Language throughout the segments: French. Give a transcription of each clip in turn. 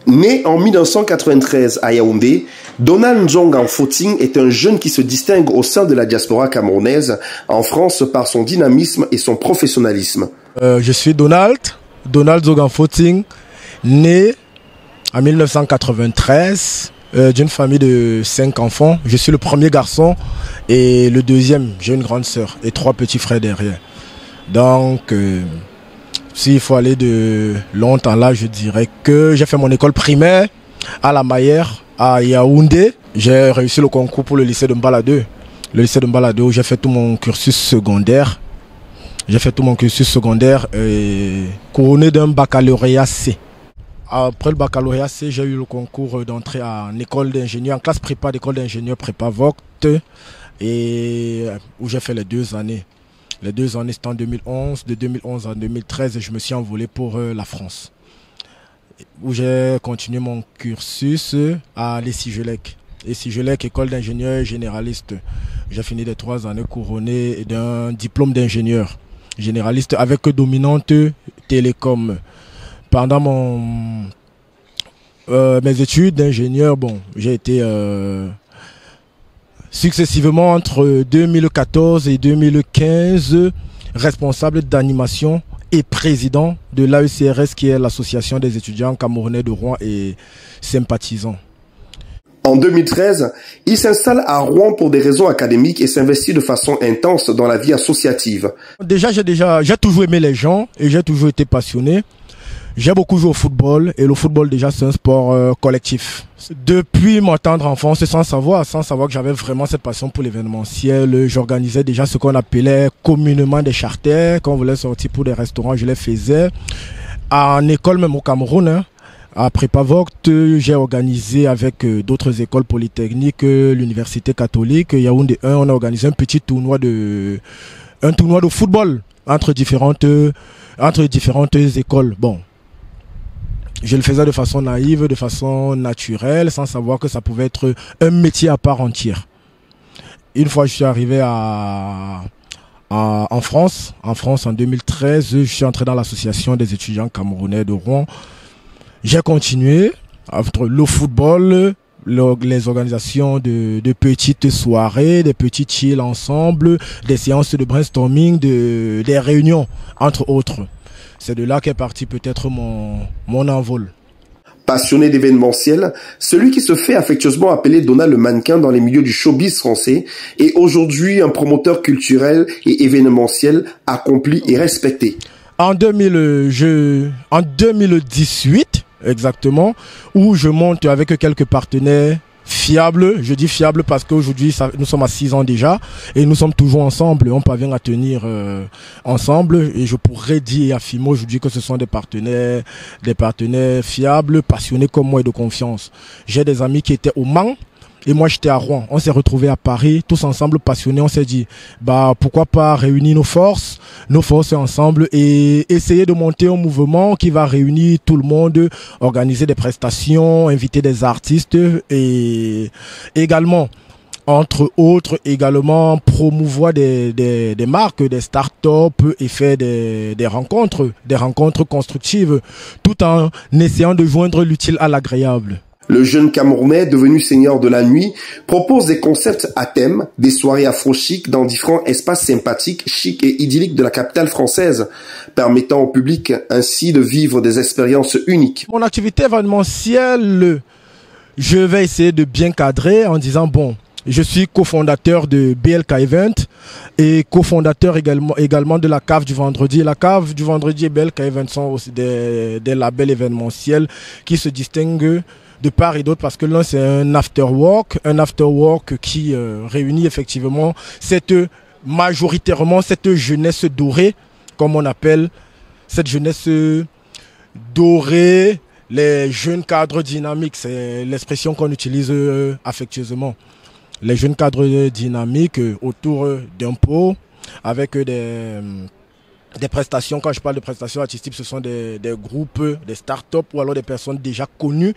Né en 1993 à Yaoundé, Donald Nzonga Mfoting est un jeune qui se distingue au sein de la diaspora camerounaise en France par son dynamisme et son professionnalisme. Je suis Donald Nzonga Mfoting, né en 1993 d'une famille de 5 enfants. Je suis le premier garçon et le deuxième. J'ai une grande sœur et 3 petits frères derrière. Donc, s'il faut aller de longtemps là, je dirais que j'ai fait mon école primaire à la Maillère, à Yaoundé. J'ai réussi le concours pour le lycée de Mbala 2. Le lycée de Mbala 2 où j'ai fait tout mon cursus secondaire. Couronné d'un baccalauréat C. Après le baccalauréat C, j'ai eu le concours d'entrée en école d'ingénieur, en classe prépa d'école d'ingénieur prépa Vogt, et où j'ai fait les 2 années. Les 2 années, c'était en 2011. De 2011 à 2013, je me suis envolé pour la France, où j'ai continué mon cursus à l'ESIGELEC. ESIGELEC, école d'ingénieur généraliste. J'ai fini les 3 années couronnées d'un diplôme d'ingénieur généraliste avec dominante télécom. Pendant mes études d'ingénieur, j'ai été successivement entre 2014 et 2015 responsable d'animation et président de l'AECRS, qui est l'association des étudiants camerounais de Rouen et sympathisants. En 2013, il s'installe à Rouen pour des raisons académiques et s'investit de façon intense dans la vie associative. J'ai toujours aimé les gens et j'ai toujours été passionné. J'ai beaucoup joué au football et le football déjà c'est un sport collectif. Depuis ma tendre enfance, sans savoir que j'avais vraiment cette passion pour l'événementiel, j'organisais déjà ce qu'on appelait communément des charters. Quand on voulait sortir pour des restaurants, je les faisais. En école même au Cameroun, à Prépa Vogt, j'ai organisé avec d'autres écoles polytechniques, l'université catholique, Yaoundé 1, on a organisé un petit tournoi de football entre différentes écoles. Je le faisais de façon naïve, de façon naturelle, sans savoir que ça pouvait être un métier à part entière. Une fois je suis arrivé en France en 2013, je suis entré dans l'association des étudiants camerounais de Rouen. J'ai continué entre le football, les organisations de petites soirées, des petits chill ensemble, des séances de brainstorming, des réunions, entre autres. C'est de là qu'est parti peut-être mon envol. Passionné d'événementiel, celui qui se fait affectueusement appeler Donald le mannequin dans les milieux du showbiz français est aujourd'hui un promoteur culturel et événementiel accompli et respecté. En 2018, exactement, où je monte avec quelques partenaires fiables. Je dis fiables parce qu'aujourd'hui nous sommes à 6 ans déjà et nous sommes toujours ensemble. On parvient à tenir ensemble et je pourrais dire et affirmer aujourd'hui que ce sont des partenaires fiables, passionnés comme moi et de confiance. J'ai des amis qui étaient au Mans et moi j'étais à Rouen. On s'est retrouvés à Paris, tous ensemble passionnés. On s'est dit pourquoi pas réunir nos forces ensemble et essayer de monter un mouvement qui va réunir tout le monde, organiser des prestations, inviter des artistes et également, entre autres, promouvoir des marques, des start-up et faire des rencontres constructives, tout en essayant de joindre l'utile à l'agréable. Le jeune Camerounais, devenu seigneur de la nuit, propose des concepts à thème, des soirées afro-chic dans différents espaces sympathiques, chics et idylliques de la capitale française, permettant au public ainsi de vivre des expériences uniques. Mon activité événementielle, je vais essayer de bien cadrer en disant je suis cofondateur de BLK Event et cofondateur également de la Cave du Vendredi. La Cave du Vendredi et BLK Event sont aussi des labels événementiels qui se distinguent de part et d'autre parce que l'un c'est un after-work qui réunit effectivement majoritairement cette jeunesse dorée, comme on appelle cette jeunesse dorée, les jeunes cadres dynamiques, c'est l'expression qu'on utilise affectueusement. Les jeunes cadres dynamiques autour d'un pot avec des prestations. Quand je parle de prestations artistiques, ce sont des groupes, des start-up ou alors des personnes déjà connues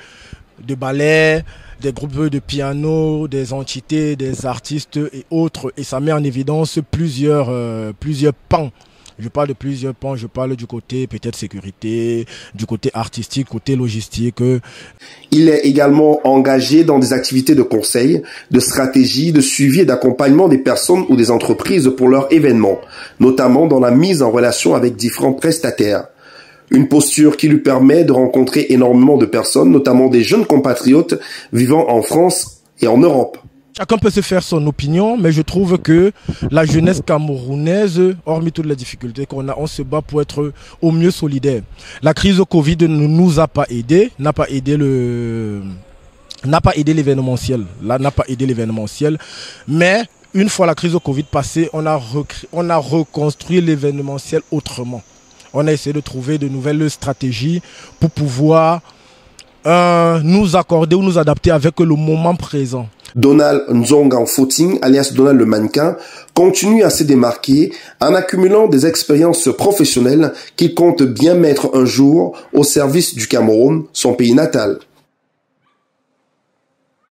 de ballet, des groupes de piano, des entités, des artistes et autres. Et ça met en évidence plusieurs pans Je parle de plusieurs pans, je parle du côté peut-être sécurité, du côté artistique, côté logistique. Il est également engagé dans des activités de conseil, de stratégie, de suivi et d'accompagnement des personnes ou des entreprises pour leurs événements, notamment dans la mise en relation avec différents prestataires. Une posture qui lui permet de rencontrer énormément de personnes, notamment des jeunes compatriotes vivant en France et en Europe. Chacun peut se faire son opinion, mais je trouve que la jeunesse camerounaise, hormis toutes les difficultés qu'on a, on se bat pour être au mieux solidaire. La crise au Covid ne nous a pas aidé, n'a pas aidé l'événementiel. Là, n'a pas aidé l'événementiel. Mais une fois la crise au Covid passée, on a reconstruit l'événementiel autrement. On a essayé de trouver de nouvelles stratégies pour pouvoir nous accorder ou nous adapter avec le moment présent. Donald Nzonga Footing, alias Donald le mannequin, continue à se démarquer en accumulant des expériences professionnelles qu'il compte bien mettre un jour au service du Cameroun, son pays natal.